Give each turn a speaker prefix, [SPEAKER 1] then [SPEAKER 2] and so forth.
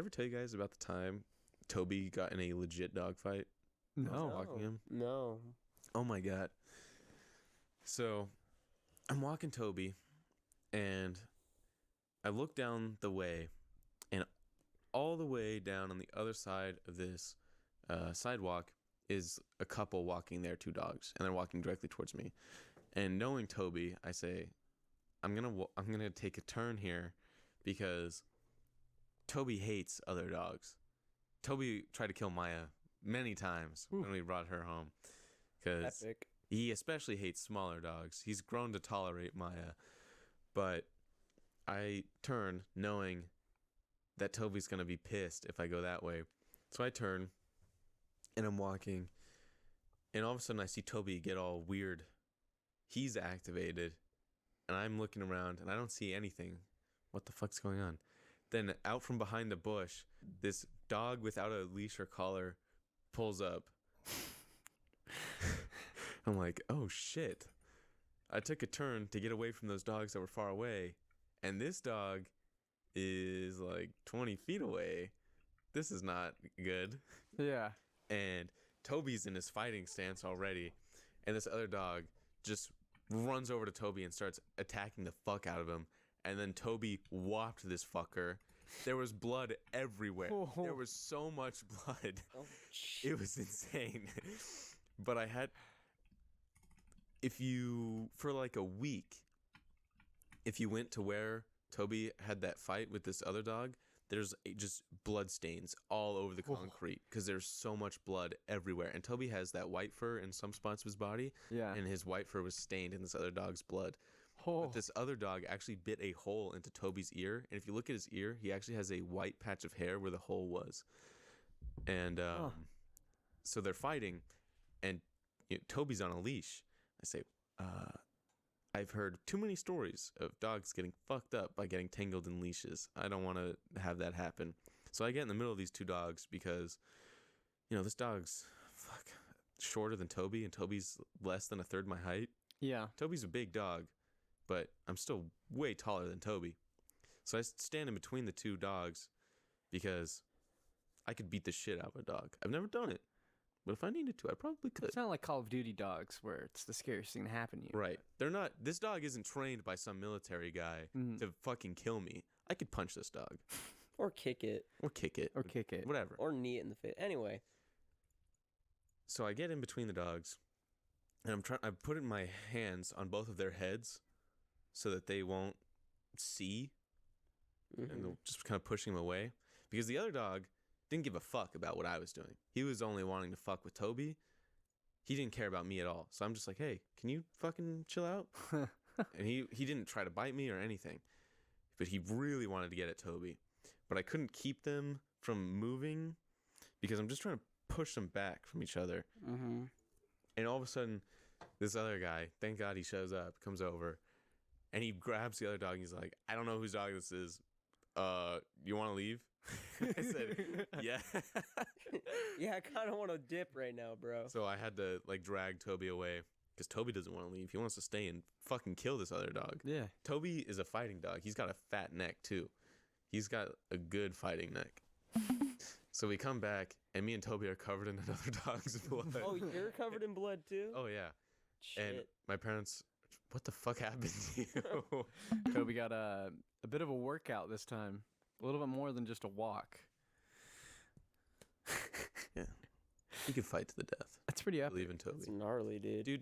[SPEAKER 1] ever tell you guys about the time Toby got in a legit dog fight?
[SPEAKER 2] No.
[SPEAKER 1] Walking him?
[SPEAKER 3] No.
[SPEAKER 1] Oh my God. So I'm walking Toby and I look down the way, and all the way down on the other side of this sidewalk is a couple walking their two dogs, and they're walking directly towards me. And knowing Toby, I say, I'm gonna take a turn here because Toby hates other dogs. Toby tried to kill Maya many times when we brought her home because
[SPEAKER 3] Epic.
[SPEAKER 1] he especially hates smaller dogs. He's grown to tolerate Maya, but I turn knowing that Toby's going to be pissed if I go that way. So I turn and I'm walking, and all of a sudden I see Toby get all weird. He's activated and I'm looking around and I don't see anything. What the fuck's going on? Then out from behind a bush, this dog without a leash or collar pulls up. I'm like, oh shit. I took a turn to get away from those dogs that were far away, and this dog is like 20 feet away. This is not good.
[SPEAKER 2] Yeah.
[SPEAKER 1] And Toby's in his fighting stance already, and this other dog just runs over to Toby and starts attacking the fuck out of him. And then Toby whopped this fucker. There was blood everywhere.
[SPEAKER 2] Oh.
[SPEAKER 1] There was so much blood.
[SPEAKER 3] Oh,
[SPEAKER 1] It was insane. But I had... for like a week, if you went to where Toby had that fight with this other dog, there's just blood stains all over the concrete because there's so much blood everywhere. And Toby has that white fur in some spots of his body.
[SPEAKER 2] Yeah.
[SPEAKER 1] And his white fur was stained in this other dog's blood.
[SPEAKER 2] Oh.
[SPEAKER 1] But this other dog actually bit a hole into Toby's ear. And if you look at his ear, he actually has a white patch of hair where the hole was. And so they're fighting, and Toby's on a leash. I say, I've heard too many stories of dogs getting fucked up by getting tangled in leashes. I don't want to have that happen. So I get in the middle of these two dogs because, this dog's shorter than Toby, and Toby's less than a third my height.
[SPEAKER 2] Yeah.
[SPEAKER 1] Toby's a big dog, but I'm still way taller than Toby. So I stand in between the two dogs because I could beat the shit out of a dog. I've never done it, but if I needed to, I probably could.
[SPEAKER 2] It's not like Call of Duty dogs where it's the scariest thing to happen to you.
[SPEAKER 1] Right. They're not. This dog isn't trained by some military guy to fucking kill me. I could punch this dog.
[SPEAKER 3] Or kick it.
[SPEAKER 1] Or kick it.
[SPEAKER 2] Or kick it.
[SPEAKER 1] Whatever.
[SPEAKER 3] Or knee it in the face. Anyway.
[SPEAKER 1] So I get in between the dogs, and I'm putting my hands on both of their heads so that they won't see, and they're just kind of pushing them away. Because the other dog didn't give a fuck about what I was doing. He was only wanting to fuck with Toby. He didn't care about me at all. So I'm just like, hey, can you fucking chill out? And he didn't try to bite me or anything. But he really wanted to get at Toby. But I couldn't keep them from moving because I'm just trying to push them back from each other. Mm-hmm. And all of a sudden, this other guy, thank God he shows up, comes over, and he grabs the other dog and he's like, I don't know whose dog this is. You want to leave? I said, yeah.
[SPEAKER 3] Yeah, I kind of want to dip right now, bro.
[SPEAKER 1] So I had to drag Toby away because Toby doesn't want to leave. He wants to stay and fucking kill this other dog.
[SPEAKER 2] Yeah.
[SPEAKER 1] Toby is a fighting dog. He's got a fat neck too. He's got a good fighting neck. So we come back and me and Toby are covered in another dog's blood.
[SPEAKER 3] Oh, you're covered in blood too?
[SPEAKER 1] Oh yeah.
[SPEAKER 3] Shit.
[SPEAKER 1] And my parents, what the fuck happened to you?
[SPEAKER 2] Toby got a bit of a workout this time. A little bit more than just a walk.
[SPEAKER 1] Yeah. He could fight to the death.
[SPEAKER 2] That's pretty epic.
[SPEAKER 1] Believe in Toby.
[SPEAKER 3] It's gnarly, dude.
[SPEAKER 1] Dude,